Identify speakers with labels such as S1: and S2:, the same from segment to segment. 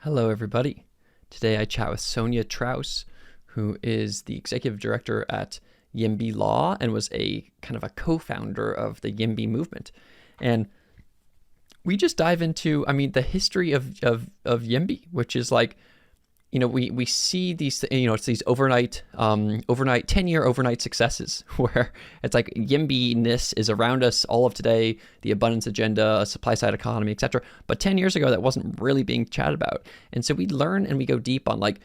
S1: Hello, everybody. Today I chat with Sonja Trauss, who is the executive director at YIMBY Law and was a kind of a co-founder of the YIMBY movement. And we just dive into, the history of YIMBY, which is like, we see these, it's these overnight 10-year overnight successes where it's like YIMBY-ness is around us all of today, the abundance agenda, supply side economy, etc. But 10 years ago, that wasn't really being chatted about. And so we learn and we go deep on like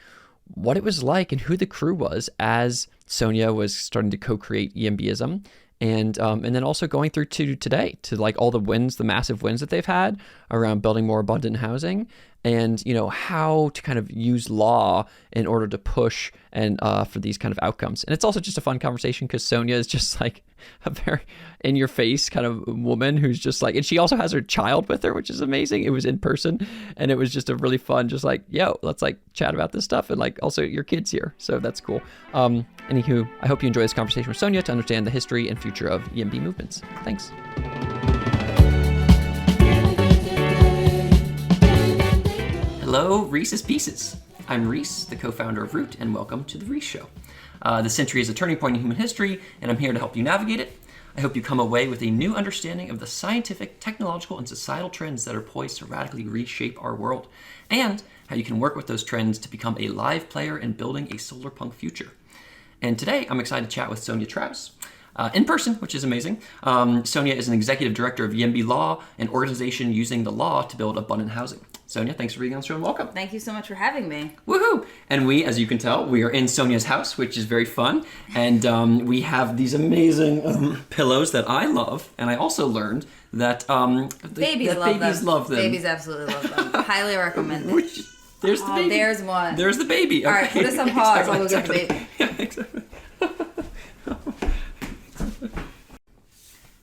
S1: what it was like and who the crew was as Sonja was starting to co-create YIMBYism. And then also going through to today, to like all the wins, the massive wins that they've had around building more abundant housing, and how to kind of use law in order to push and for these kind of outcomes. And it's also just a fun conversation because Sonja is just like a very in your face kind of woman who's just like, and she also has her child with her, which is amazing. It was in person and it was just a really fun, just like, yo, let's like chat about this stuff, and like also your kids here, so that's cool. Anywho, I hope you enjoy this conversation with Sonja to understand the history and future of YIMBY movements. Thanks. Hello, Rhys's Pieces. I'm Rhys, the co-founder of Root, and welcome to The Rhys Show. The century is a turning point in human history, and I'm here to help you navigate it. I hope you come away with a new understanding of the scientific, technological, and societal trends that are poised to radically reshape our world, and how you can work with those trends to become a live player in building a solar punk future. And today, I'm excited to chat with Sonja Trauss. In person, which is amazing. Sonja is an executive director of YIMBY Law, an organization using the law to build abundant housing. Sonja, thanks for being on the show and welcome.
S2: Thank you so much for having me.
S1: Woohoo! And we, as you can tell, we are in Sonja's house, which is very fun. And we have these amazing pillows that I love. And I also learned that
S2: babies
S1: love them.
S2: Babies absolutely love them. Highly recommend it.
S1: There's the baby.
S2: There's one.
S1: There's the baby. Okay.
S2: All right, put us on pause. I'll go get the baby.
S1: Yeah, exactly.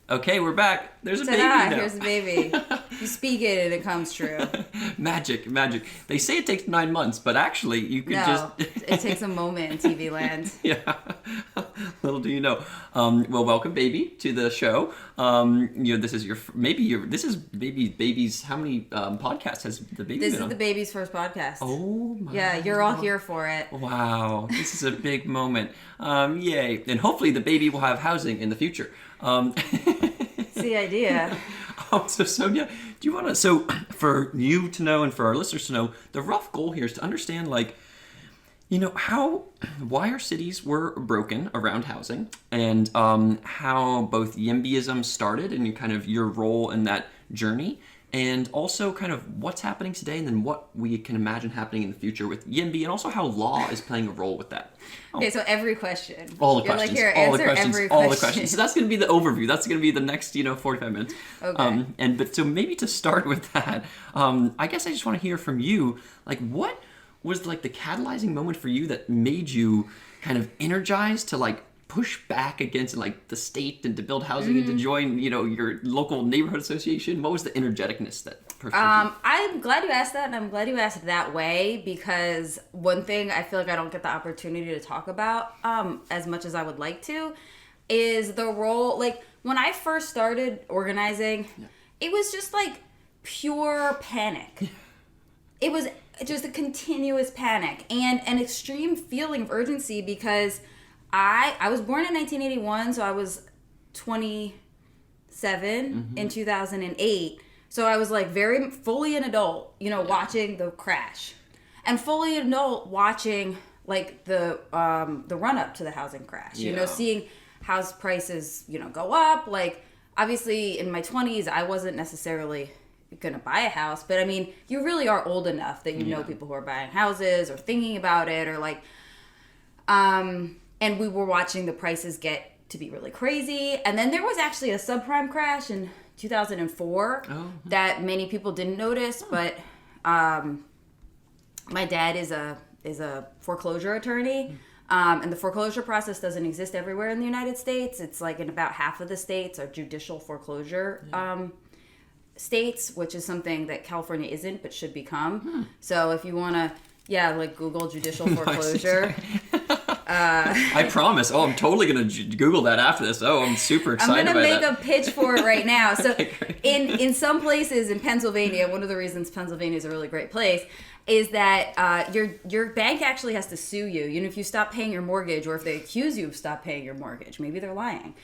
S1: Okay, we're back. There's a baby now.
S2: Here's the baby. You speak it and it comes true.
S1: Magic. They say it takes 9 months, but actually you could
S2: it takes a moment in TV land.
S1: Yeah. Little do you know. Well, welcome, baby, to the show. This is baby's. How many podcasts has the baby
S2: This
S1: been on?
S2: is the baby's first podcast.
S1: Oh my.
S2: Yeah, you're all here for it.
S1: Wow, this is a big moment. Yay! And hopefully the baby will have housing in the future.
S2: It's the idea.
S1: So Sonja, do you want to? So for you to know and for our listeners to know, the rough goal here is to understand, like, why our cities were broken around housing, and how both YIMBYism started and kind of your role in that journey, and also kind of what's happening today, and then what we can imagine happening in the future with YIMBY, and also how law is playing a role with that.
S2: Okay, so every question.
S1: All the questions.
S2: Like, here,
S1: all
S2: answer
S1: the questions.
S2: every
S1: All the
S2: question.
S1: questions. So that's going to be the overview. That's going to be the next, 45 minutes.
S2: Okay.
S1: But so maybe to start with that, I guess I just want to hear from you, like, what was like the catalyzing moment for you that made you kind of energized to like push back against like the state and to build housing and to join, your local neighborhood association? What was the energeticness that pushed you?
S2: I'm glad you asked that, and I'm glad you asked it that way, because one thing I feel like I don't get the opportunity to talk about as much as I would like to is the role, like when I first started organizing, it was just like pure panic. It was just a continuous panic and an extreme feeling of urgency, because I was born in 1981, so I was 27 in 2008. So I was like very fully an adult, watching the crash, and fully an adult watching like the run up to the housing crash. Seeing house prices go up. Like obviously in my 20s, I wasn't necessarily gonna buy a house, but I mean, you really are old enough that you know people who are buying houses or thinking about it, or like and we were watching the prices get to be really crazy. And then there was actually a subprime crash in 2004 that many people didn't notice, but my dad is a foreclosure attorney, and the foreclosure process doesn't exist everywhere in the United States. It's like in about half of the states are judicial foreclosure states, which is something that California isn't but should become. So if you want to, like Google judicial foreclosure.
S1: I promise. Oh, I'm totally going to Google that after this. Oh, I'm super excited
S2: I'm
S1: by
S2: going to
S1: that.
S2: make a pitch for it right now. So
S1: Okay, great.
S2: in some places in Pennsylvania, one of the reasons Pennsylvania is a really great place is that your bank actually has to sue you. You know, if you stop paying your mortgage, or if they accuse you of stop paying your mortgage, maybe they're lying.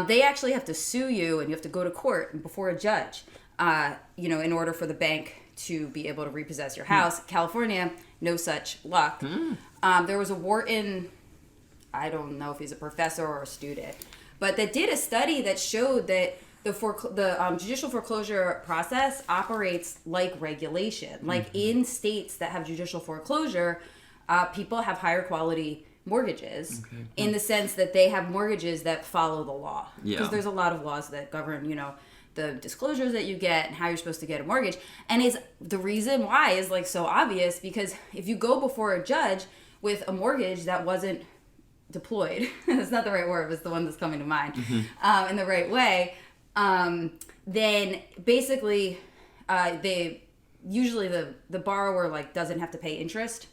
S2: They actually have to sue you, and you have to go to court before a judge, you know, in order for the bank to be able to repossess your house. California, no such luck. There was a Wharton, I don't know if he's a professor or a student, but that did a study that showed that the judicial foreclosure process operates like regulation. Like in states that have judicial foreclosure, people have higher quality mortgages in the sense that they have mortgages that follow the law. Because there's a lot of laws that govern, you know, the disclosures that you get and how you're supposed to get a mortgage. And is the reason why is like so obvious, because if you go before a judge with a mortgage that wasn't deployed, that's not the right word, but it's the one that's coming to mind, in the right way, then basically they usually the borrower like doesn't have to pay interest.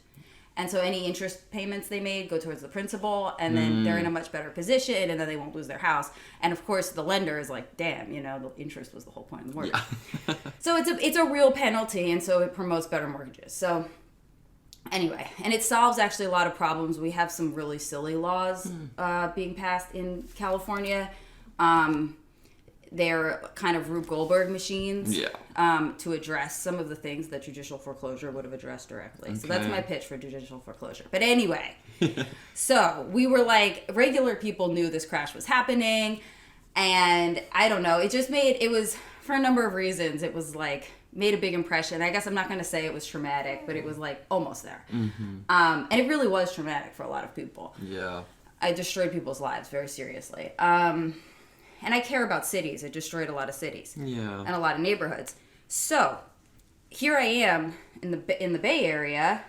S2: And so any interest payments they made go towards the principal, and then they're in a much better position, and then they won't lose their house. And of course, the lender is like, "Damn, you know, the interest was the whole point of the mortgage." Yeah. So it's a real penalty, and so it promotes better mortgages. So anyway, and it solves actually a lot of problems. We have some really silly laws being passed in California. They're kind of Rube Goldberg machines to address some of the things that judicial foreclosure would have addressed directly. So that's my pitch for judicial foreclosure. But anyway, so we were like, regular people knew this crash was happening. And I don't know, it was, for a number of reasons, it was like, made a big impression. I guess I'm not going to say it was traumatic, but it was like almost there. And it really was traumatic for a lot of people.
S1: Yeah.
S2: I destroyed people's lives very seriously. And I care about cities. It destroyed a lot of cities and a lot of neighborhoods. So here I am in the Bay Area.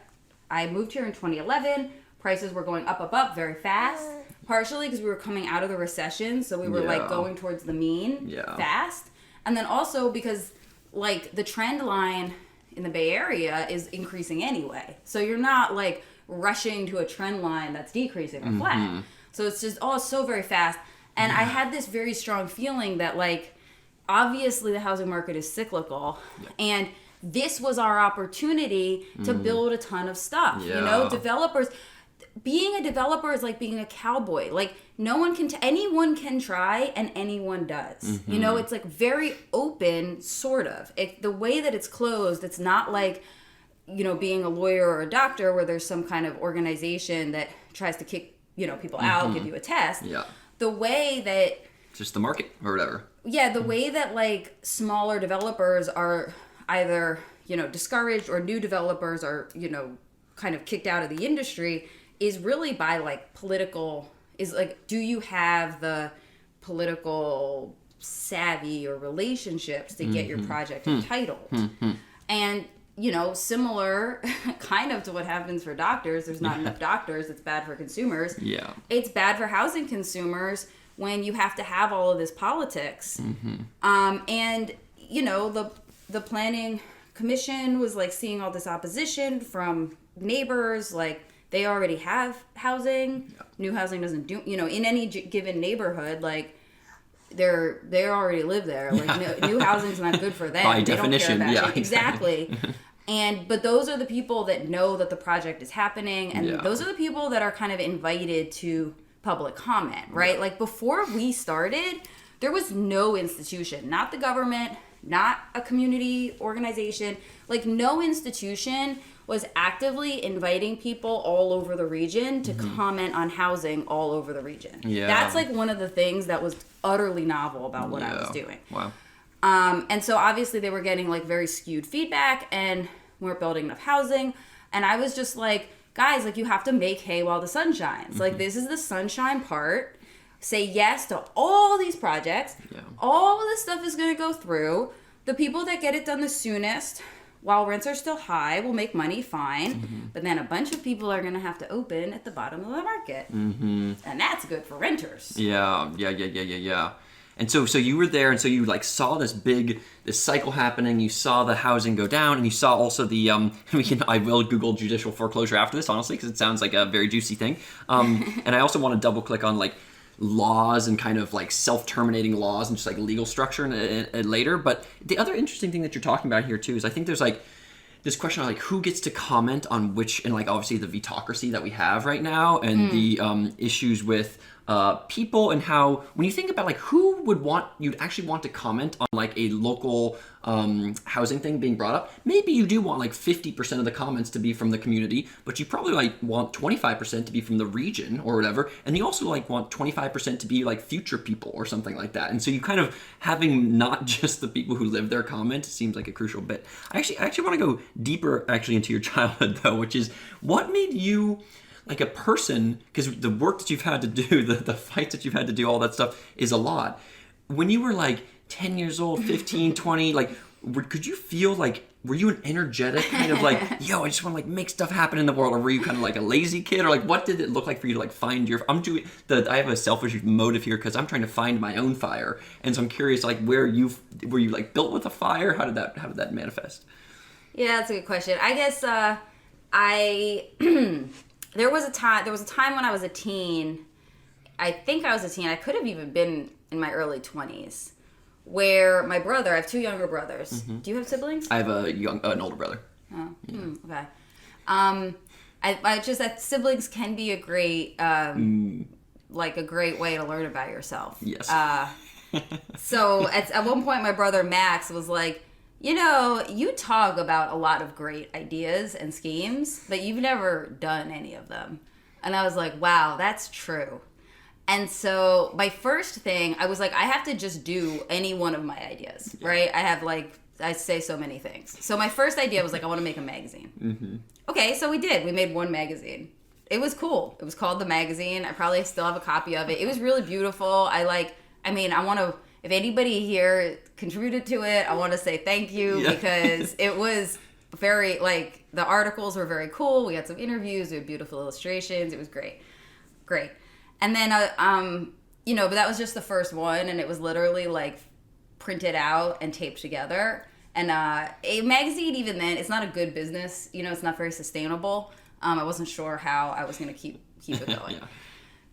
S2: I moved here in 2011. Prices were going up very fast. Partially because we were coming out of the recession, so we were like going towards the mean fast. And then also because like the trend line in the Bay Area is increasing anyway. So you're not like rushing to a trend line that's decreasing or flat. So it's just so very fast. And I had this very strong feeling that, like, obviously the housing market is cyclical, and this was our opportunity to build a ton of stuff. You know, being a developer is like being a cowboy. Like, no one can, anyone can try, and anyone does. You know, it's like very open, sort of. The way that it's closed, it's not like, you know, being a lawyer or a doctor where there's some kind of organization that tries to kick, you know, people out, give you a test. The way that...
S1: Just the market or whatever.
S2: Yeah, the way that, like, smaller developers are either, you know, discouraged, or new developers are, you know, kind of kicked out of the industry is really by, like, do you have the political savvy or relationships to get your project entitled? And... you know, similar kind of to what happens for doctors. There's not enough doctors. It's bad for consumers. Yeah. It's bad for housing consumers when you have to have all of this politics. And, you know, the planning commission was like seeing all this opposition from neighbors. Like, they already have housing. New housing doesn't do, you know, in any given neighborhood, like, they already live there. Like, new housing's not good for them.
S1: By definition,
S2: don't care about it. Exactly. But those are the people that know that the project is happening, and those are the people that are kind of invited to public comment, right? Like, before we started, there was no institution, not the government, not a community organization, like no institution was actively inviting people all over the region to comment on housing all over the region. That's like one of the things that was utterly novel about what I was doing.
S1: Wow.
S2: And so obviously they were getting like very skewed feedback and weren't building enough housing. And I was just like, guys, like, you have to make hay while the sun shines. Like, this is the sunshine part. Say yes to all these projects. All of this stuff is going to go through. The people that get it done the soonest, while rents are still high, will make money, fine. But then a bunch of people are going to have to open at the bottom of the market. And that's good for renters.
S1: Yeah. And so you were there, and so you like saw this cycle happening. You saw the housing go down, and you saw also the I will Google judicial foreclosure after this, honestly, because it sounds like a very juicy thing. And I also want to double click on like laws and kind of like self-terminating laws and just like legal structure later. But the other interesting thing that you're talking about here too is I think there's like this question of like who gets to comment on which, and like obviously the vetocracy that we have right now, and the issues with people, and how when you think about like who you'd actually want to comment on like a local housing thing being brought up, maybe you do want like 50% of the comments to be from the community, but you probably like want 25% to be from the region or whatever, and you also like want 25% to be like future people or something like that. And so you kind of having not just the people who live there comment seems like a crucial bit. I actually want to go deeper actually into your childhood though, which is what made you like a person, because the work that you've had to do, the fights that you've had to do, all that stuff is a lot. When you were like 10 years old, 15, 20, like, could you feel like, were you an energetic kind of like, yo, I just want to like make stuff happen in the world? Or were you kind of like a lazy kid? Or like, what did it look like for you to like find I have a selfish motive here because I'm trying to find my own fire. And so I'm curious, like, were you like built with a fire? How did that manifest?
S2: Yeah, that's a good question. I guess, There was a time when I was a teen, I think I was a teen, I could have even been in my early 20s, where my brother, I have 2 younger brothers. Do you have siblings?
S1: I have an older brother.
S2: Oh, okay. I just that siblings can be a great, like a great way to learn about yourself.
S1: Yes.
S2: So at one point my brother Max was like, you know, you talk about a lot of great ideas and schemes, but you've never done any of them. And I was like, wow, that's true. And so my first thing, I was like, I have to just do any one of my ideas, right? I say so many things. So my first idea was like, I want to make a magazine. Okay, so we did. We made one magazine. It was cool. It was called The Magazine. I probably still have a copy of it. It was really beautiful. If anybody here contributed to it, I want to say thank you because it was very, like, the articles were very cool. We had some interviews. We had beautiful illustrations. It was great. And then, but that was just the first one, and it was literally, like, printed out and taped together. And a magazine, even then, it's not a good business. You know, it's not very sustainable. I wasn't sure how I was going to keep it going.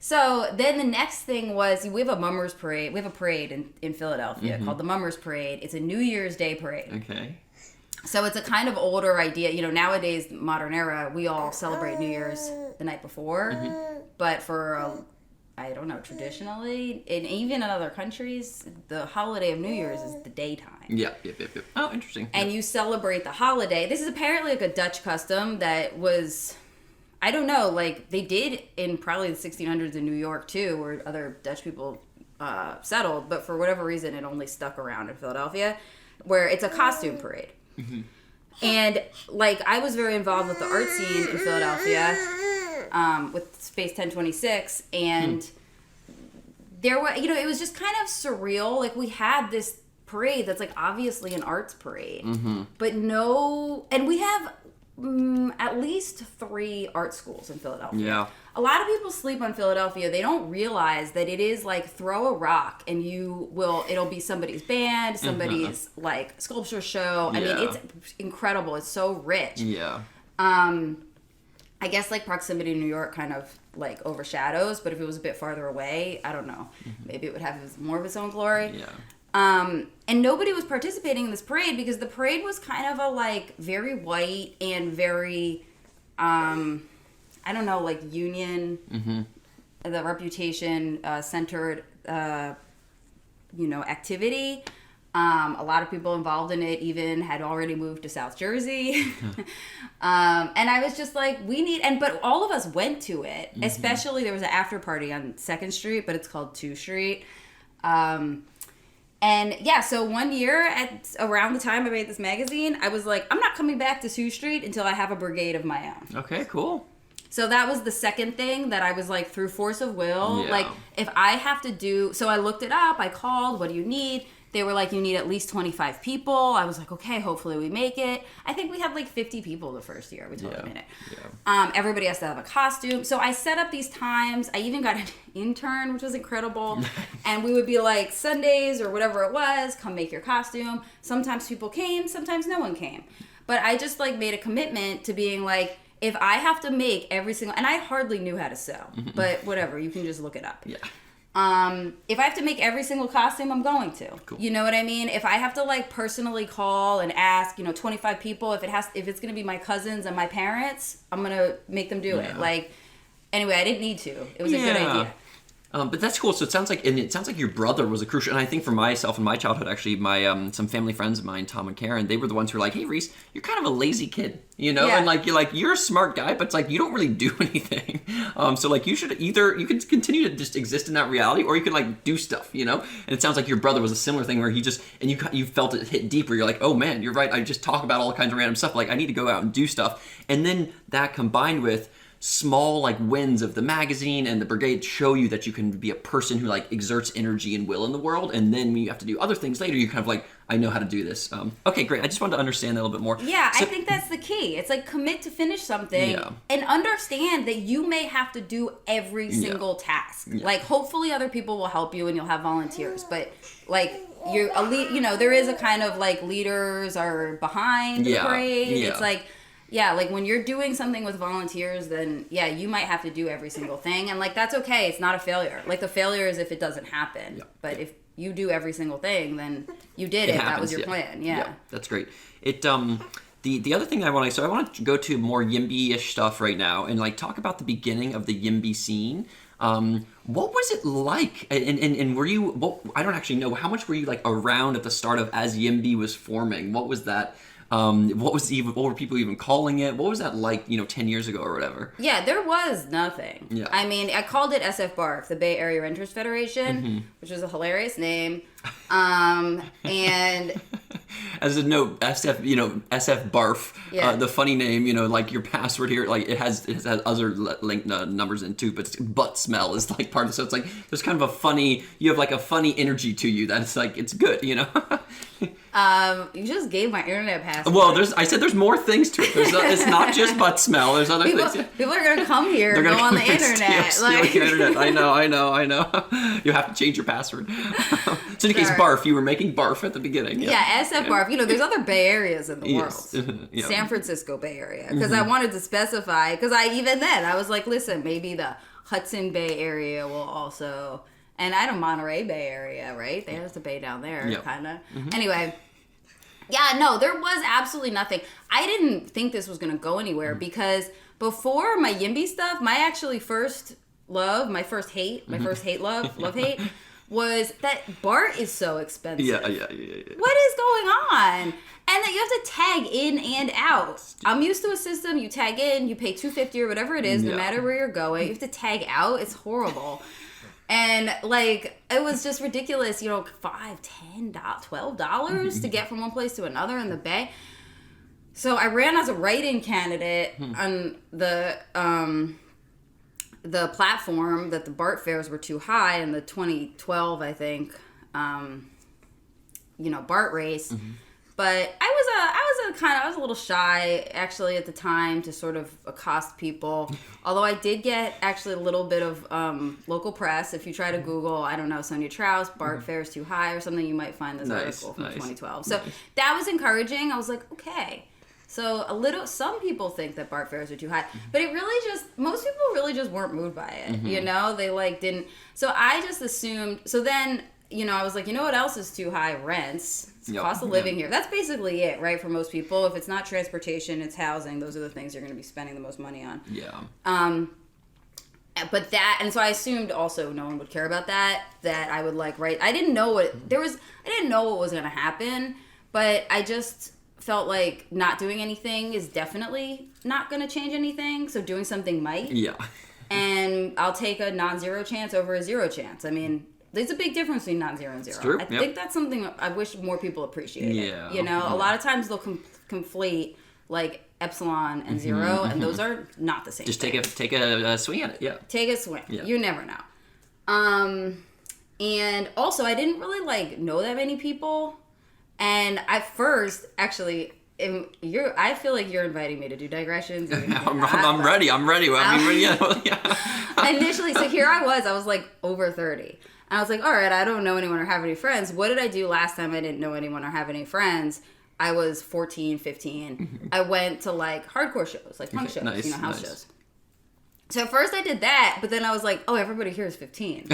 S2: So then the next thing was we have a mummers parade. We have a parade in Philadelphia called the Mummers Parade. It's a New Year's Day parade. Okay. So it's a kind of older idea. You know, nowadays, modern era, we all celebrate New Year's the night before. But for, I don't know, traditionally, and even in other countries, the holiday of New Year's is the daytime.
S1: Yep. Oh, interesting.
S2: And you celebrate the holiday. This is apparently like a Dutch custom that was... I don't know, like, they did in probably the 1600s in New York, too, where other Dutch people settled, but for whatever reason, it only stuck around in Philadelphia, where it's a costume parade. And, like, I was very involved with the art scene in Philadelphia with Space 1026, and there were, it was just kind of surreal. Like, we had this parade that's, like, obviously an arts parade, but and we have... at least 3 art schools in Philadelphia.
S1: Yeah.
S2: A lot of people sleep on Philadelphia. They don't realize that it is like throw a rock and it'll be somebody's band, somebody's like sculpture show. I mean, it's incredible. It's so rich.
S1: Yeah.
S2: I guess like proximity to New York kind of like overshadows, but if it was a bit farther away, I don't know. Maybe it would have more of its own glory.
S1: Yeah.
S2: And nobody was participating in this parade because the parade was kind of a like very white and very, I don't know, like union, the reputation centered, activity. A lot of people involved in it even had already moved to South Jersey. And I was just like, but all of us went to it, especially there was an after party on 2nd Street, but it's called 2 Street. And yeah, so one year around the time I made this magazine, I was like, I'm not coming back to 2 Street until I have a brigade of my own.
S1: Okay, cool.
S2: So that was the second thing that I was like, through force of will, like if I have to so I looked it up, I called, what do you need? They were like, you need at least 25 people. I was like, okay, hopefully we make it. I think we had like 50 people the first year. We totally made it. Yeah. Everybody has to have a costume. So I set up these times. I even got an intern, which was incredible. And we would be like, Sundays or whatever it was, come make your costume. Sometimes people came, sometimes no one came. But I just like made a commitment to being like, if I have to make every single, and I hardly knew how to sew, but whatever, you can just look it up.
S1: Yeah.
S2: If I have to make every single costume, I'm going to. Cool. You know what I mean? If I have to like personally call and ask, 25 people, if it's gonna be my cousins and my parents, I'm gonna make them do it. Like, anyway, I didn't need to. It was a good idea.
S1: But that's cool. So it sounds like your brother was a crucial. And I think for myself in my childhood, actually, my some family friends of mine, Tom and Karen, they were the ones who were like, "Hey, Rhys, you're kind of a lazy kid, and like you're a smart guy, but it's like you don't really do anything. So like you could continue to just exist in that reality, or you could like do stuff, And it sounds like your brother was a similar thing where you felt it hit deeper. You're like, oh man, you're right. I just talk about all kinds of random stuff. Like I need to go out and do stuff, and then that combined with small like wins of the magazine and the brigade show you that you can be a person who like exerts energy and will in the world, and then when you have to do other things later, you're kind of like, I know how to do this. Okay, great. I just wanted to understand that a little bit more.
S2: Yeah, so, I think that's the key. It's like commit to finish something and understand that you may have to do every single task. Like hopefully other people will help you and you'll have volunteers, but like you're a lead, there is a kind of like leaders are behind the parade. It's like like when you're doing something with volunteers, then you might have to do every single thing, and like that's okay. It's not a failure. Like the failure is if it doesn't happen. But if you do every single thing, then you did it. Happens, that was your plan. Yeah, that's great.
S1: It the other thing I want to go to more YIMBY-ish stuff right now and like talk about the beginning of the YIMBY scene. What was it like? And were you? I don't actually know. How much were you like around at the start of as YIMBY was forming? What was that? What were people even calling it? What was that like, 10 years ago or whatever?
S2: Yeah, there was nothing. Yeah. I mean, I called it SF BARF, the Bay Area Renters Federation, which was a hilarious name. And
S1: as a note, SF BARF, the funny name, like your password here, like it has other link numbers in too, but butt smell is like part of it. So it's like, there's kind of you have like a funny energy to you that's like, it's good,
S2: You just gave my internet password.
S1: Well, I said there's more things to it. It's not just butt smell. There's other things.
S2: People are gonna come here and go on the internet.
S1: Steal your internet. I know. You have to change your password. So in case BARF, you were making BARF at the beginning.
S2: Yeah, SF BARF. There's other Bay Areas in the world. San Francisco Bay Area. Because I wanted to specify. Because I was like, listen, maybe the Hudson Bay Area will also. And I don't Monterey Bay Area, right? There's the bay down there, kind of. Anyway, there was absolutely nothing. I didn't think this was going to go anywhere because before my YIMBY stuff, my actually first love, my first hate, love hate, was that BART is so expensive.
S1: Yeah.
S2: What is going on? And that you have to tag in and out. I'm used to a system, you tag in, you pay $250 or whatever it is, no matter where you're going. You have to tag out. It's horrible. And, like, it was just ridiculous, $5, $10, $12 to get from one place to another in the Bay. So I ran as a write-in candidate on the platform that the BART fares were too high in the 2012, I think, BART race. But I was a little shy actually at the time to sort of accost people. Although I did get actually a little bit of local press. If you try to Google, I don't know, Sonja Trauss, BART fares too high or something, you might find this article from 2012. So that was encouraging. I was like, okay. So some people think that BART fares are too high, but most people really just weren't moved by it. They didn't. So I just assumed. So then, I was like, what else is too high? Rents. Cost of living here. That's basically it, right? For most people, if it's not transportation, it's housing. Those are the things you're going to be spending the most money on.
S1: Yeah.
S2: But and so I assumed also no one would care about that I would I didn't know what was going to happen, but I just felt like not doing anything is definitely not going to change anything. So doing something might.
S1: Yeah.
S2: And I'll take a non-zero chance over a zero chance. I mean, there's a big difference between non-zero and zero.
S1: It's true.
S2: I think that's something I wish more people appreciate. Yeah. A lot of times they'll conflate like epsilon and zero, and those are not the same.
S1: Just take a swing at it. Yeah.
S2: Take a swing. Yeah. You never know. And also, I didn't really like know that many people. And at first, actually, I feel like you're inviting me to do digressions.
S3: I'm ready. I mean, yeah.
S2: Initially, so here I was like over 30. And I was like, all right, I don't know anyone or have any friends. What did I do last time I didn't know anyone or have any friends? I was 14, 15. Mm-hmm. I went to like hardcore shows, like punk shows, house shows. So at first I did that, but then I was like, oh, everybody here is 15.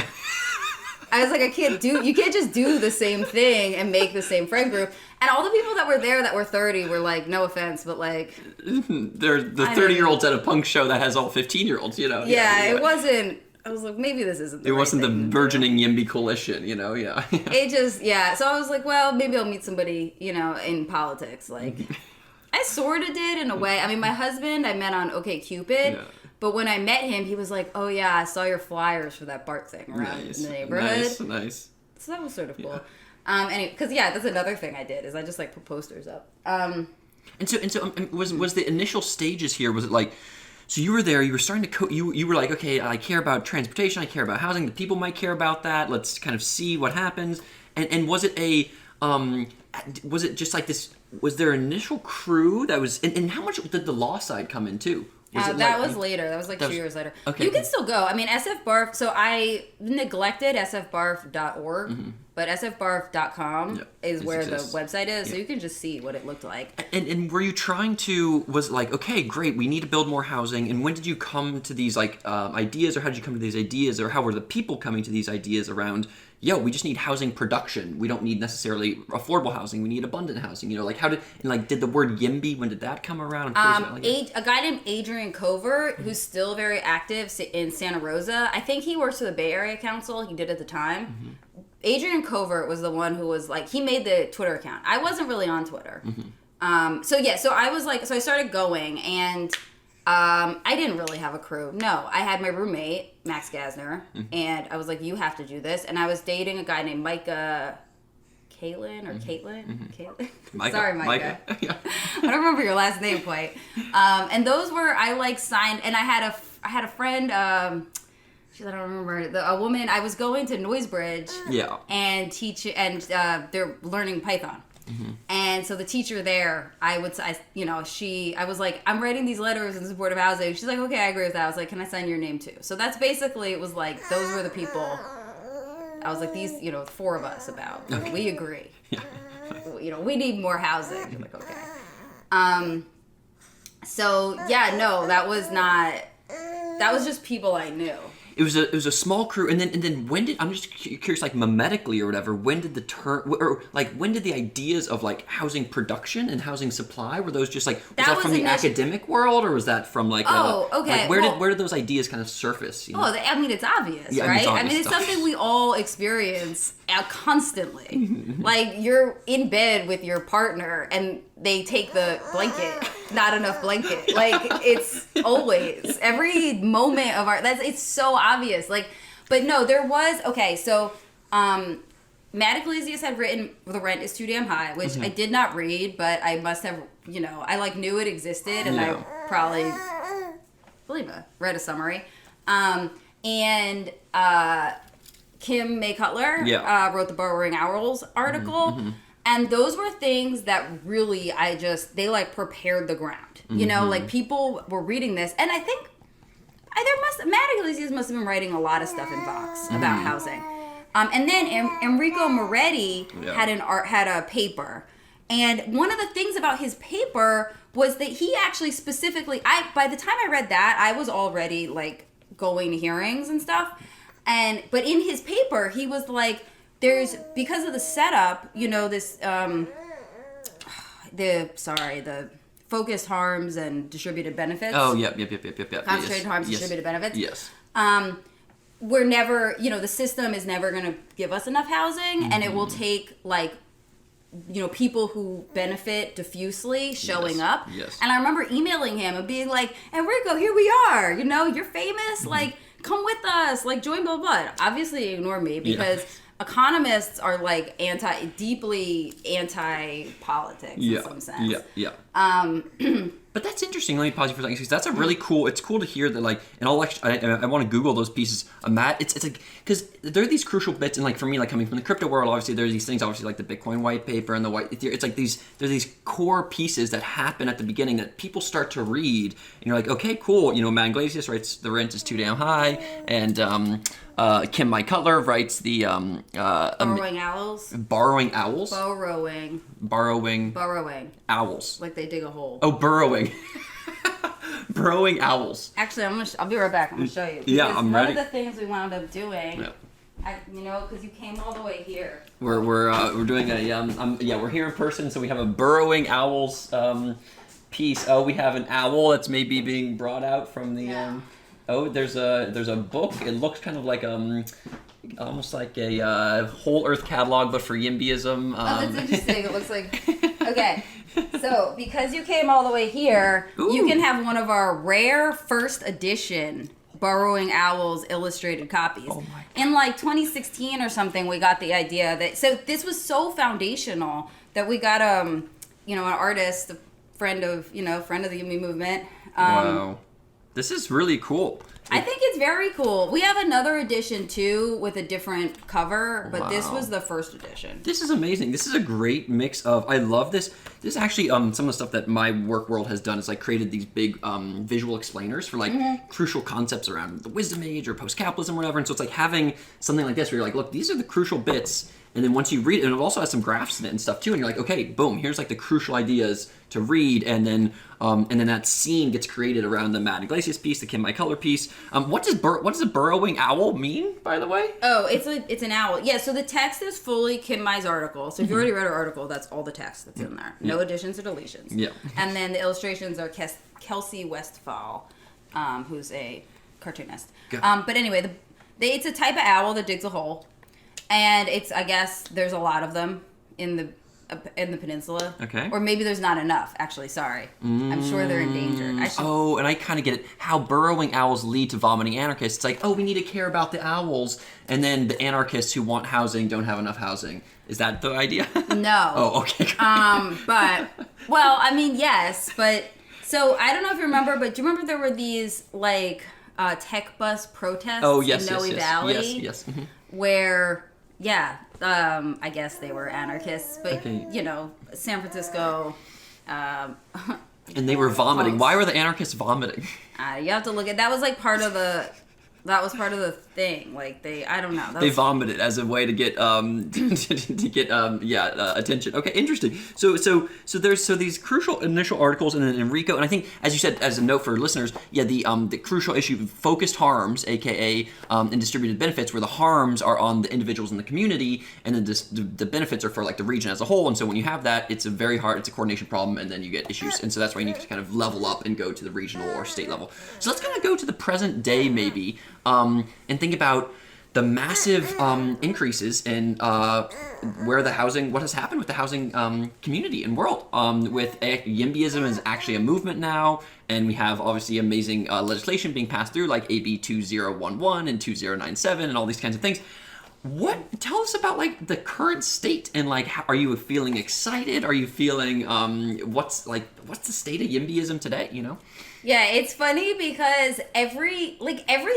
S2: I was like, you can't just do the same thing and make the same friend group. And all the people that were there that were 30 were like, no offense, but like...
S3: They're the 30-year-olds at a punk show that has all 15-year-olds,
S2: Yeah, it wasn't... I was like, maybe this isn't the right
S3: wasn't
S2: thing
S3: the burgeoning YIMBY coalition, yeah.
S2: It just, So I was like, well, maybe I'll meet somebody, in politics. Like, I sort of did in a way. I mean, my husband I met on OkCupid. Yeah. But when I met him, he was like, oh, yeah, I saw your flyers for that BART thing around the neighborhood.
S3: Nice.
S2: So that was sort of cool. Anyway, because, that's another thing I did, is I just, like, put posters up.
S3: And so was the initial stages here, was it like, so you were there, you were starting to, you were like, okay, I care about transportation, I care about housing, the people might care about that, let's kind of see what happens. And was it was it just like this, was there an initial crew that was, and how much did the law side come in too?
S2: That was later. That was like 2 years later.
S3: Okay.
S2: You can still go. I mean, SFBARF, so I neglected sfbarf.org, but sfbarf.com is where the website is, so you can just see what it looked like.
S3: And were you trying to, was like, okay, great, we need to build more housing, and when did you come to these ideas, or how did you come to these ideas, or how were the people coming to these ideas around, we just need housing production. We don't need necessarily affordable housing. We need abundant housing. How did the word YIMBY, when did that come around?
S2: A guy named Adrian Covert, who's still very active in Santa Rosa. I think he works for the Bay Area Council. He did at the time. Mm-hmm. Adrian Covert was the one who was like, he made the Twitter account. I wasn't really on Twitter. Mm-hmm. So I was like, so I started going, and I didn't really have a crew. No, I had my roommate, Max Gasner, and I was like, you have to do this. And I was dating a guy named Micah Caitlin or Caitlin? Caitlin?
S3: Micah.
S2: Sorry, Micah.
S3: Yeah.
S2: I don't remember your last name quite. And those were, I like signed, and I had a friend, I don't remember, a woman, I was going to Noisebridge and teach, and they're learning Python. Mm-hmm. And so the teacher there, I was like, I'm writing these letters in support of housing. She's like, okay, I agree with that. I was like, can I sign your name too? So that's basically, it was like, those were the people. I was like, these, 4 of us about. Okay. We agree. Yeah. We need more housing. You're like, okay. So that was just people I knew.
S3: It was a small crew, and then when did, I'm just curious, like memetically or whatever, when did the term, or like when did the ideas of like housing production and housing supply, were those just like, was that from the academic world, or was that from like
S2: okay,
S3: like where did those ideas kind of surface?
S2: I mean, it's obvious, right? I mean, it's something we all experience constantly. Like, you're in bed with your partner and they take the blanket, not enough blanket. Like, it's always every moment of it's so obvious. Like, but no, there was, so Matt Iglesias had written The Rent is Too Damn High, which I did not read, but I must have, I like knew it existed, and I probably read a summary. And Kim May Cutler wrote the Burrowing Owls article. Mm-hmm. And those were things that really, they like prepared the ground. Like people were reading this. And I think Matt Iglesias must have been writing a lot of stuff in Vox about housing. And then Enrico Moretti had a paper. And one of the things about his paper was that he actually specifically, by the time I read that, I was already like going to hearings and stuff. But in his paper, he was like, because of the setup, this, the focused harms and distributed benefits.
S3: Oh, yep.
S2: Concentrated harms, distributed benefits.
S3: Yes.
S2: We're never, the system is never going to give us enough housing, and it will take, like, people who benefit diffusely showing up.
S3: Yes.
S2: And I remember emailing him and being like, Enrico, here we are. You're famous. Like, come with us. Like, join blah, blah. Obviously, ignore me because economists are, like, deeply anti-politics in some sense.
S3: Yeah. But that's interesting. Let me pause you for a second, because that's a really cool. It's cool to hear that, like, and I want to Google those pieces. It's like, because there are these crucial bits, and like for me, like coming from the crypto world, obviously there's these things, obviously like the Bitcoin white paper and the white Ethereum. It's like there's these core pieces that happen at the beginning that people start to read, and you're like, okay, cool. Matt Iglesias writes the rent is too damn high, and Kim My Cutler writes the
S2: Burrowing owls.
S3: Borrowing owls.
S2: Burrowing.
S3: Owls.
S2: Like they dig a hole.
S3: Oh, burrowing. Burrowing owls.
S2: Actually, I'll be right back. I'm gonna show you.
S3: Yeah,
S2: Because
S3: I'm ready.
S2: One of the things we wound up doing,
S3: Yeah.
S2: because you came all the way here.
S3: We're doing we're here in person, so we have a burrowing owls piece. Oh, we have an owl that's maybe being brought out from the oh, there's a book. It looks kind of like almost like a whole earth catalog, but for YIMBYism.
S2: Oh, that's interesting. It looks like okay. So, because you came all the way here, you can have one of our rare first edition Burrowing Owls illustrated copies.
S3: Oh my God.
S2: In like 2016 or something, we got the idea that, so this was so foundational that we got an artist, a friend of the YIMBY movement.
S3: Wow. This is really cool.
S2: I think it's very cool. We have another edition too with a different cover, but this was the first edition.
S3: This is amazing. This is a great mix of. I love this. This is actually some of the stuff that my work world has done is like created these big visual explainers for like crucial concepts around the wisdom age or post-capitalism or whatever. And so it's like having something like this where you're like, look, these are the crucial bits. And then once you read it, and it also has some graphs in it and stuff too, and you're like, okay, boom, here's like the crucial ideas to read, and then that scene gets created around the Matt Iglesias piece, the Kim My Color piece. What does a burrowing owl mean, by the way?
S2: Oh, it's an owl. Yeah, so the text is fully Kim Mai's article. So if you already read her article, that's all the text that's in there. No additions or deletions.
S3: Yeah.
S2: And then the illustrations are Kelsey Westphal, who's a cartoonist. But anyway, it's a type of owl that digs a hole. And I guess there's a lot of them in the peninsula.
S3: Okay.
S2: Or maybe there's not enough, actually, sorry. I'm sure they're endangered.
S3: Oh, and I kind of get it. How burrowing owls lead to vomiting anarchists. It's like, oh, we need to care about the owls. And then the anarchists who want housing don't have enough housing. Is that the idea?
S2: No.
S3: Oh, okay.
S2: Yes. But, so I don't know if you remember, but do you remember there were these, like, tech bus protests in Noe Valley?
S3: Yes. Mm-hmm.
S2: Where... Yeah, I guess they were anarchists, but San Francisco.
S3: And they were vomiting. Why were the anarchists vomiting?
S2: You have to look at that. Was like part of the. That was part of the thing. Like I don't know.
S3: They vomited as a way to get attention. Okay, interesting. So there's these crucial initial articles, and then Enrico, and I think, as you said, as a note for listeners, the crucial issue, focused harms, aka and distributed benefits, where the harms are on the individuals in the community, and then the benefits are for like the region as a whole. And so when you have that, it's a coordination problem, and then you get issues, and so that's why you need to kind of level up and go to the regional or state level. So let's kind of go to the present day, maybe. And think about the massive increases in what has happened with the housing community and world. With YIMBYism is actually a movement now, and we have obviously amazing legislation being passed through, like AB 2011 and 2097 and all these kinds of things. Tell us about like the current state, and like are you feeling excited? Are you feeling what's the state of YIMBYism today?
S2: Yeah, it's funny because every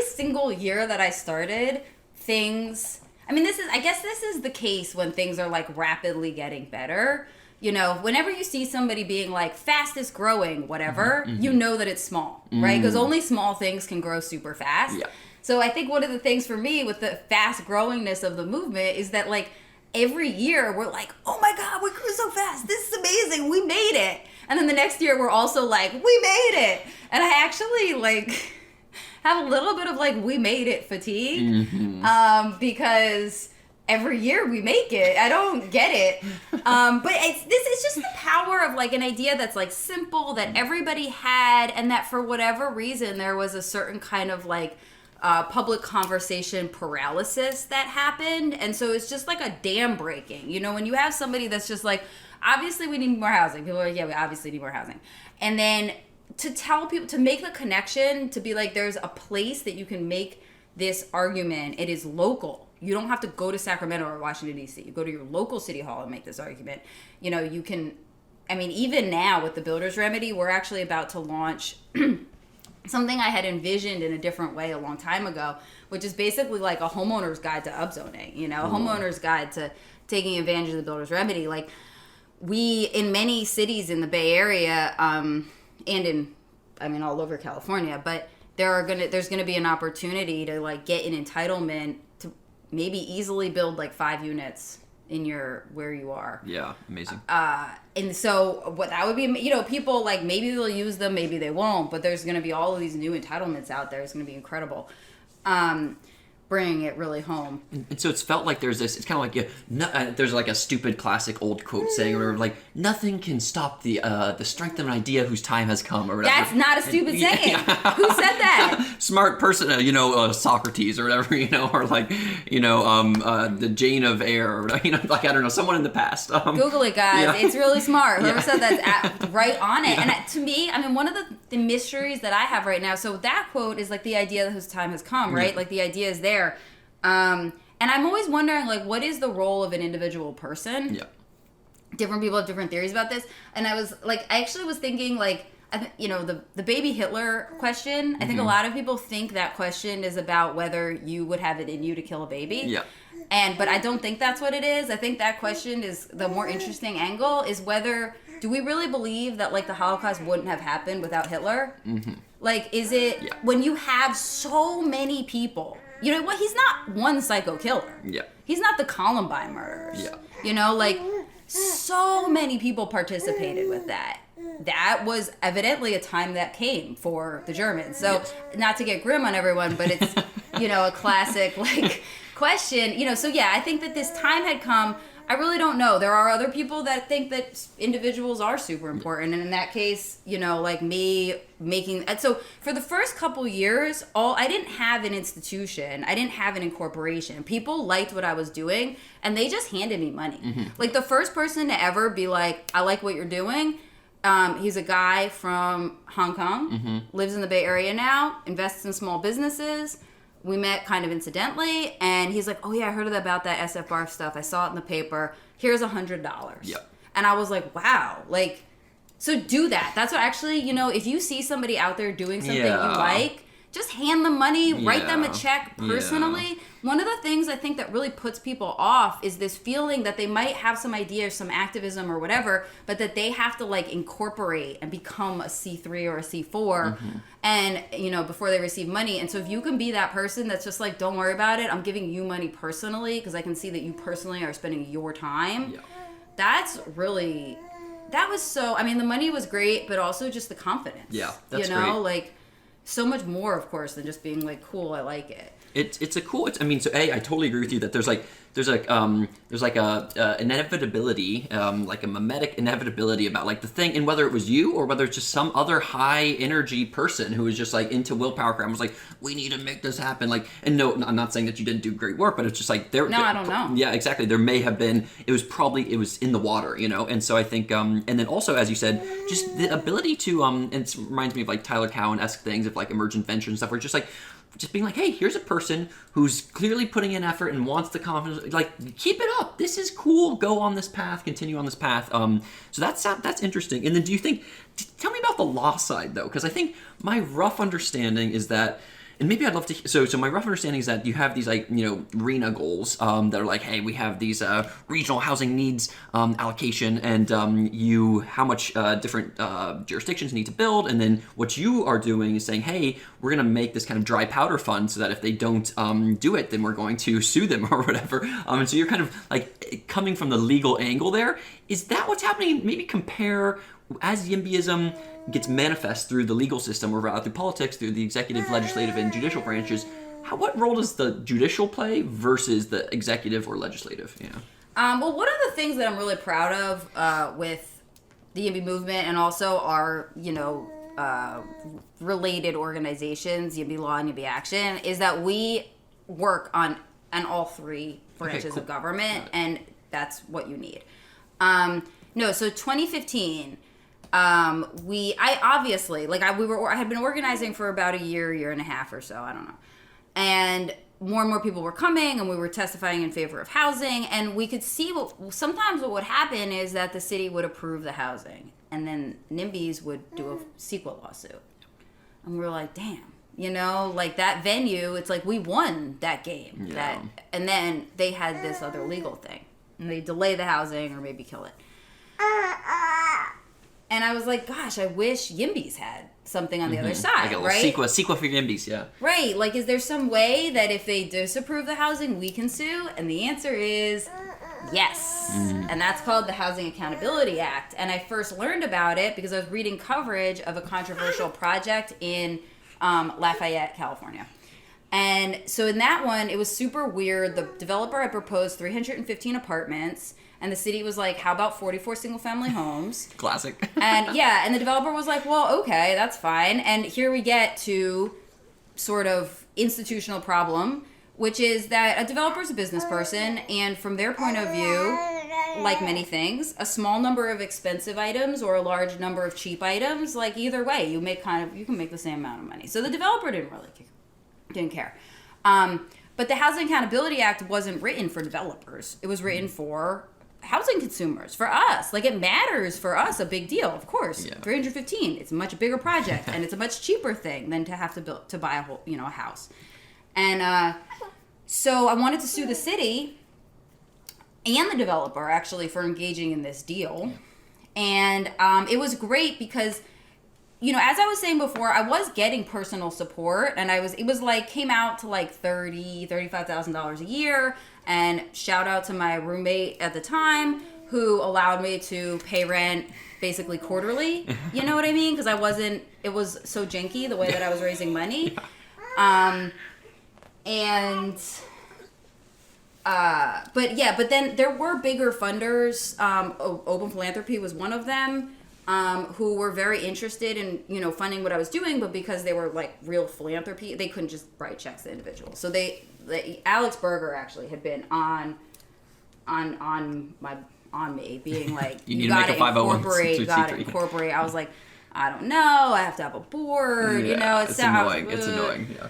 S2: single year that I started, things. I mean, this is the case when things are like rapidly getting better. Whenever you see somebody being like fastest growing, whatever, you know that it's small, right? Because only small things can grow super fast.
S3: Yeah.
S2: So I think one of the things for me with the fast growingness of the movement is that like every year we're like, oh my God, we grew so fast. This is amazing. We made it. And then the next year we're also like, we made it. And I actually like have a little bit of like, we made it fatigue because every year we make it. I don't get it. But it's just the power of like an idea that's like simple that everybody had, and that for whatever reason there was a certain kind of like public conversation paralysis that happened. And so it's just like a dam breaking. When you have somebody that's just like, obviously we need more housing. People are like, yeah, we obviously need more housing. And then to tell people, to make the connection, to be like, there's a place that you can make this argument. It is local. You don't have to go to Sacramento or Washington, D.C. You go to your local city hall and make this argument. You can I mean, even now with the builder's remedy, we're actually about to launch something I had envisioned in a different way a long time ago, which is basically like a homeowner's guide to upzoning, a homeowner's guide to taking advantage of the builder's remedy. Like, we, in many cities in the Bay Area, and all over California, but there's gonna be an opportunity to like get an entitlement to maybe easily build like 5 units in where you are.
S3: Yeah, amazing.
S2: And so what that would be, people like maybe they'll use them, maybe they won't, but there's going to be all of these new entitlements out there. It's going to be incredible. Bringing it really home.
S3: And so it's felt like there's this, it's kind of like, there's like a stupid classic old quote saying, or whatever, like, nothing can stop the strength of an idea whose time has come, or whatever.
S2: That's not a stupid saying. Who said that?
S3: Smart person, Socrates or whatever, or like, the Jane of Eyre, or whatever, like, I don't know, someone in the past.
S2: Google it, guys. Yeah. It's really smart. Whoever said that's right on it. Yeah. And to me, I mean, one of the mysteries that I have right now, so that quote is like the idea whose time has come, right? Yeah. Like the idea is there. And I'm always wondering, like, what is the role of an individual person?
S3: Yeah.
S2: Different people have different theories about this. And I actually was thinking, like, the baby Hitler question, I think a lot of people think that question is about whether you would have it in you to kill a baby.
S3: Yeah.
S2: But I don't think that's what it is. I think that question is the more interesting angle is whether, do we really believe that, like, the Holocaust wouldn't have happened without Hitler? Mm-hmm. Like, is it, when you have so many people, you know what? He's not one psycho killer.
S3: Yeah.
S2: He's not the Columbine murderers.
S3: Yeah.
S2: Like, so many people participated with that. That was evidently a time that came for the Germans. So, not to get grim on everyone, but it's, a classic, like, question. So yeah, I think that this time had come. I really don't know. There are other people that think that individuals are super important. And in that case, like me making... So for the first couple years, I didn't have an institution. I didn't have an incorporation. People liked what I was doing, and they just handed me money. Mm-hmm. Like, the first person to ever be like, I like what you're doing, he's a guy from Hong Kong, lives in the Bay Area now, invests in small businesses. We met kind of incidentally, and he's like, oh yeah, I heard about that SF Bar stuff. I saw it in the paper. Here's $100.
S3: Yep.
S2: And I was like, wow. Like, so do that. That's what actually, if you see somebody out there doing something you like, just hand them money, write them a check personally. Yeah. One of the things I think that really puts people off is this feeling that they might have some idea of some activism or whatever, but that they have to like incorporate and become a C3 or a C4 and, before they receive money. And so if you can be that person that's just like, don't worry about it, I'm giving you money personally because I can see that you personally are spending your time. Yeah. That was so, I mean, the money was great, but also just the confidence.
S3: Yeah, that's great.
S2: Like, so much more, of course, than just being like, cool, I like it.
S3: It's a cool. I totally agree with you that there's a inevitability, like a mimetic inevitability about like the thing, and whether it was you or whether it's just some other high energy person who was just like into willpower crap, was like, we need to make this happen. Like, and no, I'm not saying that you didn't do great work, but it's just like I don't know. Yeah, exactly. There may have been. It was in the water, and so I think, and then also as you said, just the ability to and it reminds me of like Tyler Cowen-esque things of like emergent ventures and stuff, where it's just like. Just being like, hey, here's a person who's clearly putting in effort and wants the confidence. Like, keep it up. This is cool. Go on this path. Continue on this path. So that's interesting. And then do you think? Tell me about the law side though, because I think my rough understanding is that. And maybe I'd love to. So my rough understanding is that you have these like RENA goals that are like, hey, we have these regional housing needs allocation, and how much different jurisdictions need to build, and then what you are doing is saying, hey, we're gonna make this kind of dry powder fund so that if they don't do it, then we're going to sue them or whatever. And so you're kind of like coming from the legal angle there. Is that what's happening? Maybe compare as YIMBYism gets manifest through the legal system or through politics, through the executive, legislative, and judicial branches. What role does the judicial play versus the executive or legislative?
S2: Well, one of the things that I'm really proud of with the YIMBY movement and also our, related organizations, YIMBY Law and YIMBY Action, is that we work on all three branches of government, and that's what you need. So 2015. I obviously, I had been organizing for about a year and a half or so, I don't know. And more and more people were coming, and we were testifying in favor of housing, and we could see sometimes what would happen is that the city would approve the housing, and then NIMBYs would do a sequel lawsuit. And we were like, damn, you know, like that venue, it's like we won that game.
S3: Yeah.
S2: And then they had this other legal thing, and they delay the housing or maybe kill it. And I was like, gosh, I wish YIMBYs had something on the other side,
S3: Like a
S2: right?
S3: little sequel for YIMBYs, yeah.
S2: Right. Like, is there some way that if they disapprove the housing, we can sue? And the answer is yes. And that's called the Housing Accountability Act. And I first learned about it because I was reading coverage of a controversial project in Lafayette, California. And so in that one, it was super weird. The developer had proposed 315 apartments. And the city was like, how about 44 single-family homes?
S3: Classic.
S2: And yeah, and the developer was like, well, okay, that's fine. And here we get to sort of institutional problem, which is that a developer is a business person, and from their point of view, like many things, a small number of expensive items or a large number of cheap items, like either way, you can make the same amount of money. So the developer didn't care. But the Housing Accountability Act wasn't written for developers. It was written for housing consumers, for us. Like, it matters for us, a big deal, of course.
S3: Yeah.
S2: 315, it's a much bigger project, and it's a much cheaper thing than to have to buy a house. And so I wanted to sue the city and the developer, actually, for engaging in this deal. And it was great because, you know, as I was saying before, I was getting personal support, and came out to like $35,000 a year. And shout out to my roommate at the time who allowed me to pay rent basically quarterly. You know what I mean? Because it was so janky the way that I was raising money. But then there were bigger funders. Open Philanthropy was one of them, who were very interested in, you know, funding what I was doing, but because they were like real philanthropy, they couldn't just write checks to individuals. So Alex Berger actually had been on me, being like, you gotta incorporate. I was like, I don't know, I have to have a board, you know,
S3: it's annoying. It's annoying, yeah.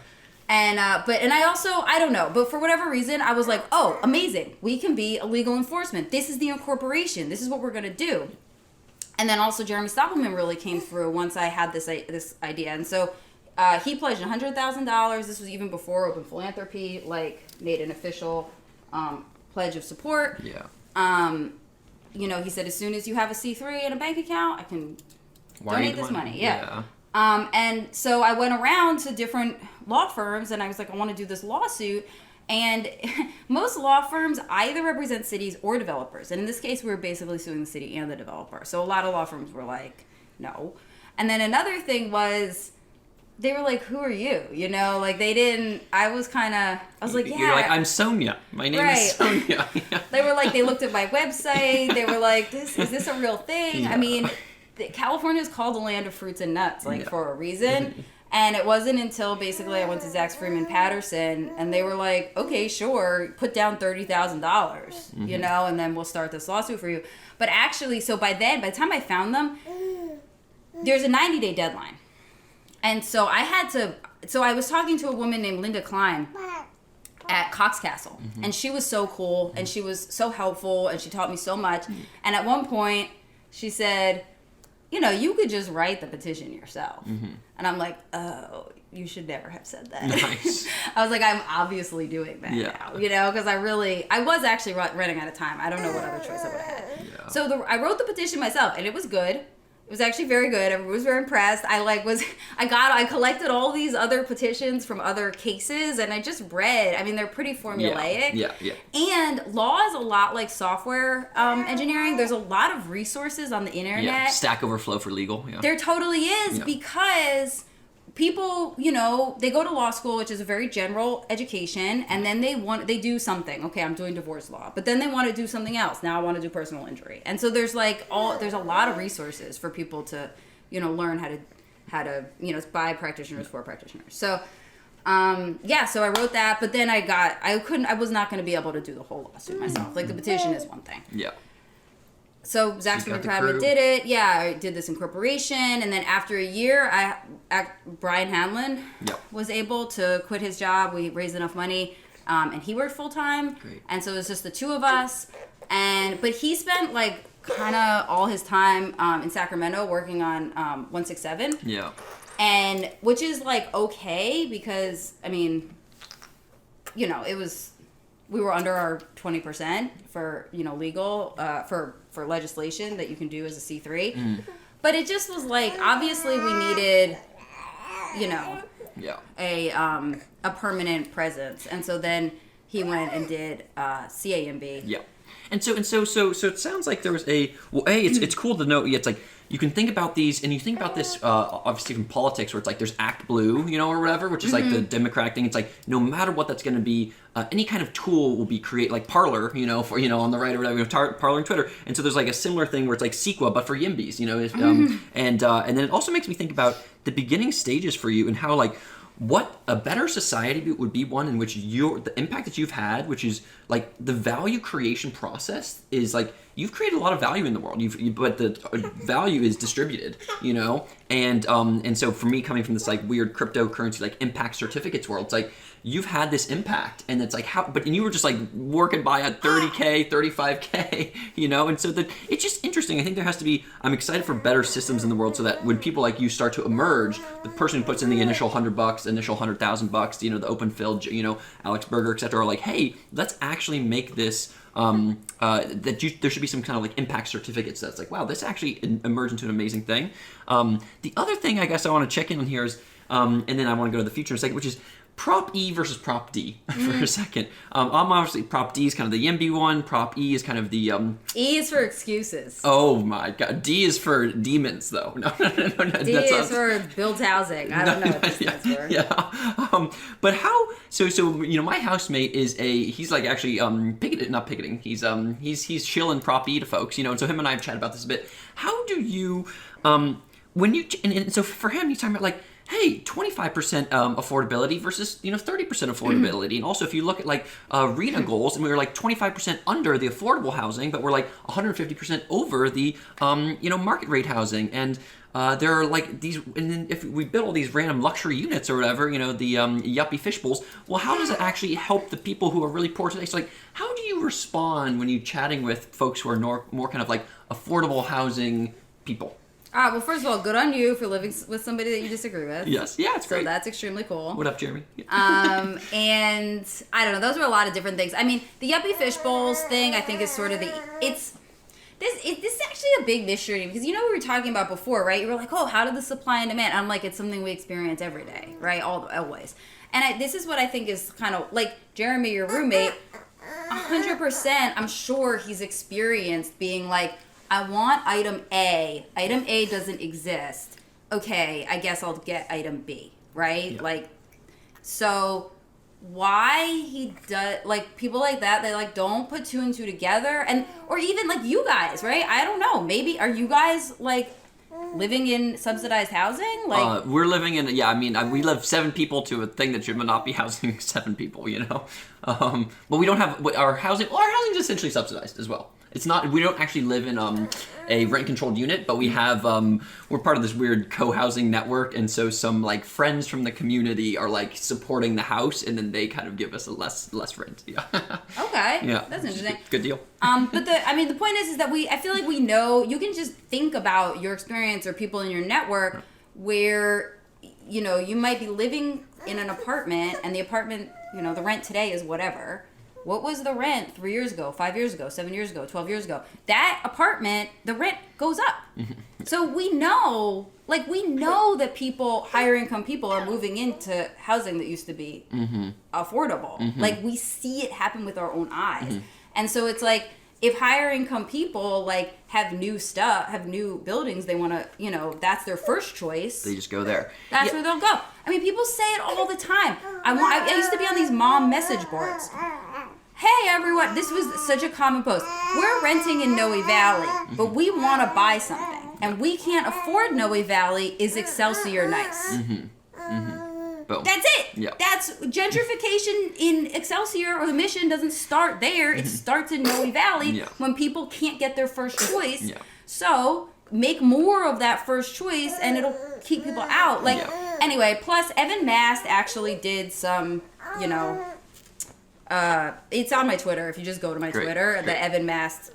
S2: And I also, I don't know, but for whatever reason, I was like, oh, amazing, we can be a legal enforcement. This is the incorporation. This is what we're gonna do. And then also Jeremy Stoppelman really came through once I had this idea. And so he pledged $100,000. This was even before Open Philanthropy made an official pledge of support.
S3: Yeah.
S2: You know, he said, as soon as you have a C3 and a bank account, I can donate this money. Yeah. And so I went around to different law firms, and I was like, I want to do this lawsuit. And most law firms either represent cities or developers. And in this case, we were basically suing the city and the developer. So a lot of law firms were like, no. And then another thing was, they were like, who are you? You know, like I was like, yeah.
S3: You're like, I'm Sonja. My name is Sonja.
S2: They were like, they looked at my website. They were like, is this a real thing? Yeah. I mean, California is called the land of fruits and nuts, for a reason. And it wasn't until basically I went to Zach Freeman Patterson, and they were like, okay, sure, put down $30,000, you know, and then we'll start this lawsuit for you. But actually, so by the time I found them, there's a 90-day deadline. And so I was talking to a woman named Linda Klein at Cox Castle, and she was so cool, and she was so helpful, and she taught me so much. And at one point, she said, you know, you could just write the petition yourself. And I'm like, oh, you should never have said that.
S3: Nice.
S2: I was like, I'm obviously doing that now, you know, because I was actually running out of time. I don't know what other choice I would have had.
S3: Yeah.
S2: So I wrote the petition myself, and it was good. It was actually very good. Everyone was very impressed. I collected all these other petitions from other cases, and I just read. I mean, they're pretty formulaic.
S3: Yeah.
S2: And law is a lot like software engineering. There's a lot of resources on the internet.
S3: Yeah. Stack Overflow for legal. Yeah.
S2: There totally is, because people, you know, they go to law school, which is a very general education, and then they do something. Okay, I'm doing divorce law, but then they want to do something else. Now I want to do personal injury, and so there's there's a lot of resources for people to, you know, learn how to you know, by practitioners for practitioners. So, so I wrote that, but then I was not going to be able to do the whole lawsuit myself. Like, the petition is one thing.
S3: Yeah.
S2: So Zach's
S3: got the
S2: Retirement
S3: crew.
S2: did it. Yeah, I did this incorporation, and then after a year, Brian Hanlon
S3: Yep.
S2: was able to quit his job. We raised enough money, and he worked full time.
S3: Great.
S2: And so it was just the two of us. But he spent like kind of all his time in Sacramento working on 167.
S3: Yeah.
S2: And which is like okay because I mean, we were under our 20% for
S3: Mm.
S2: legal for legislation that you can do as a C3. But it just was like obviously we needed
S3: Yeah.
S2: a permanent presence, and so then he went and did CAMB.
S3: Yeah. And so it sounds like there was it's cool to know. It's like you can think about these, and you think about this obviously from politics, where it's like there's Act Blue, or whatever, which is like the Democratic thing. It's like no matter what that's going to be, any kind of tool will be like Parler, for on the right or whatever, Parler and Twitter. And so there's like a similar thing where it's like CEQA, but for YIMBYs, and then it also makes me think about the beginning stages for you and how like. What a better society would be one in which the impact that you've had, which is like the value creation process is like you've created a lot of value in the world. But the value is distributed, and so for me coming from this like weird cryptocurrency like impact certificates world, it's like you've had this impact, and it's like and you were just like working by at 30K, 35K, and so it's just interesting. I think there has to be. I'm excited for better systems in the world so that when people like you start to emerge, the person who puts in the initial $100, initial $100,000, the open fill, Alex Berger, etc., are like, hey, let's actually make this. There should be some kind of like impact certificates that's like, wow, this actually emerged into an amazing thing. The other thing I guess I want to check in on here is, and then I want to go to the future in a second, which is Prop E versus Prop D for a second. I'm obviously Prop D is kind of the YIMBY one. Prop E is kind of the
S2: E is for excuses.
S3: Oh my God! D is for demons, though. No.
S2: D is for built housing. I don't know what this stands for.
S3: Yeah. But how? So my housemate is he's like actually not picketing. He's shilling Prop E to folks. And so him and I have chatted about this a bit. How do you when you and so for him he's talking about like. Hey, 25% affordability versus 30% affordability, and also if you look at like RENA goals, and we were like 25% under the affordable housing, but we're like 150% over the market rate housing, and there are like these, and then if we build all these random luxury units or whatever, the yuppie fish bowls, well, how does it actually help the people who are really poor today? So like, how do you respond when you're chatting with folks who are more kind of like affordable housing people?
S2: Well, first of all, good on you for living with somebody that you disagree with.
S3: Yes. Yeah, it's great.
S2: So that's extremely cool.
S3: What up, Jeremy?
S2: And I don't know, those are a lot of different things. I mean, the yuppie fish bowls thing, I think is sort of this is actually a big mystery because we were talking about before, right? You were like, oh, how did the supply and demand? I'm like, it's something we experience every day, right? Always. And this is what I think is kind of like Jeremy, your roommate, 100%, I'm sure he's experienced being like, I want item A. Item A doesn't exist. Okay, I guess I'll get item B, right?
S3: Yeah.
S2: Like, so why he does, like, people like that, they like don't put two and two together, or even like you guys, right? I don't know. Maybe are you guys like living in subsidized housing? Like
S3: we're living in we live 7 people to a thing that should not be housing 7 people, but we don't have our housing. Well, our housing is essentially subsidized as well. It's not. We don't actually live in a rent-controlled unit, but we have. We're part of this weird co-housing network, and so some like friends from the community are like supporting the house, and then they kind of give us a less rent. Yeah.
S2: Okay.
S3: Yeah.
S2: That's interesting.
S3: Good deal.
S2: But the point is that I feel like we know. You can just think about your experience or people in your network where you might be living in an apartment, and the apartment, the rent today is whatever. What was the rent 3 years ago, 5 years ago, 7 years ago, 12 years ago? That apartment, the rent goes up. So we know that higher income people are moving into housing that used to be affordable. Like we see it happen with our own eyes. And so it's like, if higher income people like have new buildings they want to, that's their first choice.
S3: They just go there.
S2: That's where they'll go. I mean, people say it all the time. I used to be on these mom message boards. Hey everyone, this was such a common post. We're renting in Noe Valley, but we want to buy something, and we can't afford Noe Valley. Is Excelsior nice?
S3: Boom.
S2: That's it.
S3: Yeah.
S2: That's gentrification in Excelsior or the Mission doesn't start there. It starts in Noe Valley when people can't get their first choice.
S3: Yeah.
S2: So make more of that first choice and it'll keep people out. Like, anyway, plus Evan Mast actually did some, it's on my Twitter. If you just go to my Twitter, the Evan Mast,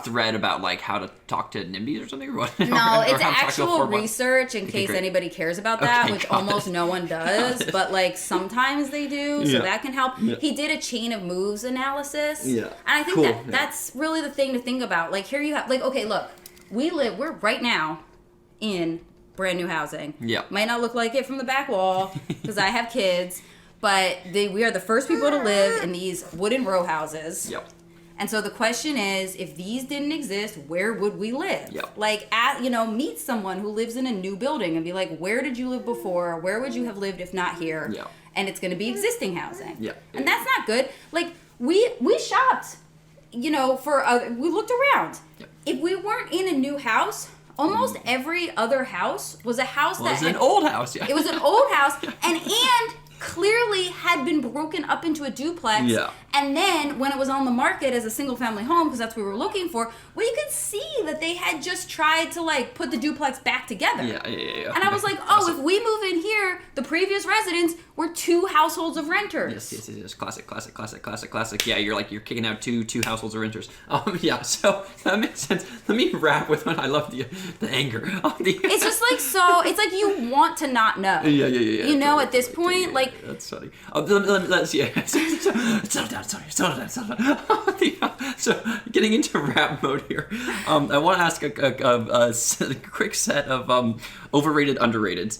S3: thread about like how to talk to NIMBYs or something, or what?
S2: No, it's actual research in case anybody cares about that, which almost no one does, but like sometimes they do, so that can help. He did a chain of moves analysis, and I think that's really the thing to think about. Like here you have, like, okay, look, we're right now in brand new housing. Might not look like it from the back wall because I have kids, but we are the first people to live in these wooden row houses. And so the question is, if these didn't exist, where would we live? Like, meet someone who lives in a new building and be like, where did you live before? Where would you have lived if not here? And it's going to be existing housing. And that's not good. Like, we shopped, we looked around. If we weren't in a new house, almost every other house was a house that
S3: was an old house.
S2: It was an old house, and clearly had been broken up into a duplex. And then when it was on the market as a single family home, because that's what we were looking for, well, you could see that they had just tried to like put the duplex back together. And I was like, oh, if we move in here, the previous residents were 2 households of renters.
S3: Yes. Classic. Yeah, you're kicking out two households of renters. So that makes sense. Let me wrap with one. I love the anger.
S2: It's just like, so it's like you want to not know. You know, at this point, like,
S3: that's funny. Let's settle down. So getting into rap mode here, I want to ask a quick set of overrated, underrateds.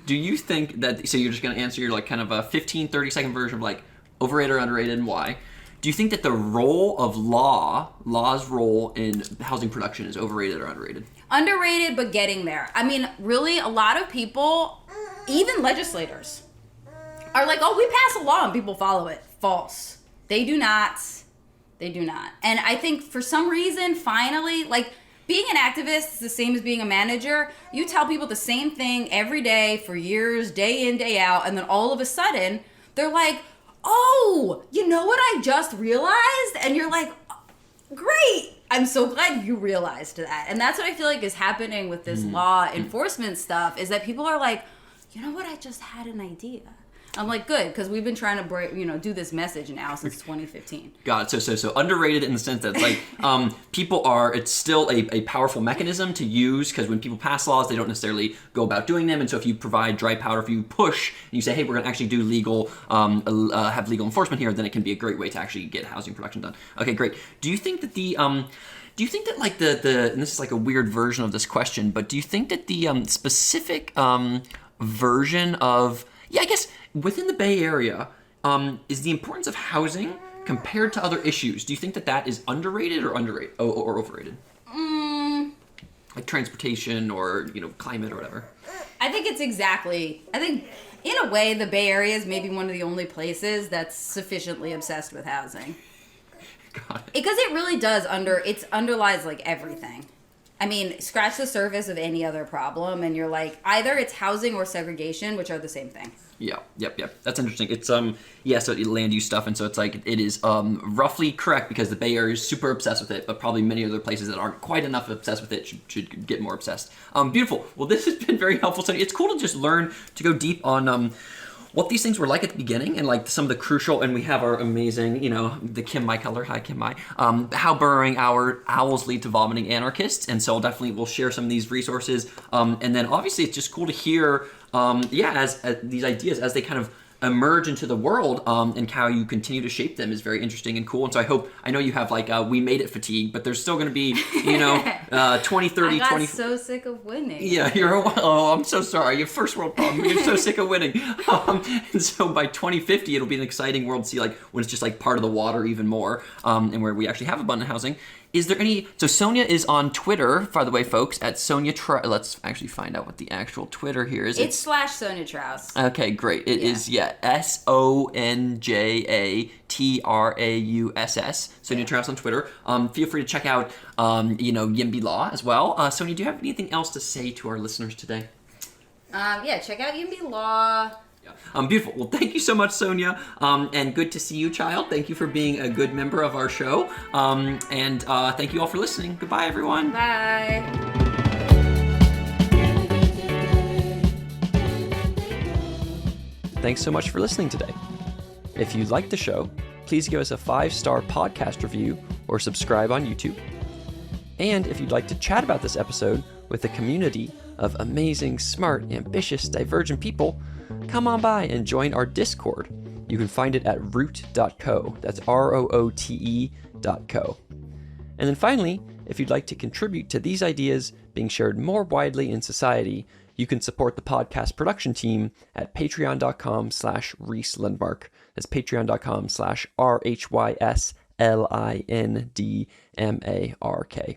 S3: Do you think that, so you're just going to answer your like kind of a 15-30 second version of like overrated or underrated and why? Do you think that the role of law's role in housing production is overrated or underrated?
S2: Underrated, but getting there. I mean, really, a lot of people, even legislators, are like, oh, we pass a law and people follow it. False. They do not. And I think for some reason, finally, like, being an activist is the same as being a manager. You tell people the same thing every day for years, day in, day out, and then all of a sudden, they're like, oh, you know what I just realized? And you're like, great. I'm so glad you realized that. And that's what I feel like is happening with this law enforcement stuff, is that people are like, you know what, I just had an idea. I'm like, good, because we've been trying to do this message now since 2015. Got
S3: it. So underrated in the sense that like it's still a powerful mechanism to use, because when people pass laws, they don't necessarily go about doing them. And so if you provide dry powder, if you push and you say, hey, we're going to actually do legal, have legal enforcement here, then it can be a great way to actually get housing production done. Okay, great. Do you think that like the and this is like a weird version of this question, but do you think that the specific version of, I guess, within the Bay Area, is the importance of housing compared to other issues, do you think that is underrated or overrated? Like transportation or, climate or whatever?
S2: I think in a way, the Bay Area is maybe one of the only places that's sufficiently obsessed with housing.
S3: Got it.
S2: Because it really does underlies like everything. I mean, scratch the surface of any other problem and you're like, either it's housing or segregation, which are the same thing.
S3: Yep. That's interesting. It's so land use stuff, and so it's like it is roughly correct because the Bay Area is super obsessed with it, but probably many other places that aren't quite enough obsessed with it should get more obsessed. Beautiful. Well, this has been very helpful. So it's cool to just learn to go deep on what these things were like at the beginning and like some of the crucial, and we have our amazing, the Kim Mai color. Hi, Kim Mai. How burrowing owls lead to vomiting anarchists. And so definitely we'll share some of these resources. And then obviously it's just cool to hear, as these ideas, as they kind of emerge into the world, and how you continue to shape them is very interesting and cool. And so I know you have like we made it fatigue, but there's still going to be 20, 30,
S2: I got
S3: 20.
S2: So sick of winning.
S3: Yeah, I'm so sorry. Your first world problem. You're so sick of winning. And so by 2050, it'll be an exciting world to see like when it's just like part of the water even more, and where we actually have abundant housing. Is there any... So Sonja is on Twitter, by the way, folks, at Sonja Trauss. Let's actually find out what the actual Twitter here is.
S2: It's /Sonja Trauss.
S3: Okay, great. It is Sonjatrauss. Sonja Trauss on Twitter. Feel free to check out, YIMBY Law as well. Sonja, do you have anything else to say to our listeners today?
S2: Yeah, check out YIMBY Law.
S3: Beautiful. Well, thank you so much, Sonja. And good to see you, child. Thank you for being a good member of our show. And thank you all for listening. Goodbye, everyone.
S2: Bye.
S1: Thanks so much for listening today. If you liked the show, please give us a 5-star podcast review or subscribe on YouTube. And if you'd like to chat about this episode with a community of amazing, smart, ambitious, divergent people, come on by and join our Discord. You can find it at root.co. That's ROOTE.co. And then finally, if you'd like to contribute to these ideas being shared more widely in society, you can support the podcast production team at patreon.com/Rhys Lindmark. That's patreon.com/RHYSLINDMARK.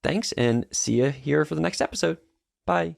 S1: Thanks, and see you here for the next episode. Bye.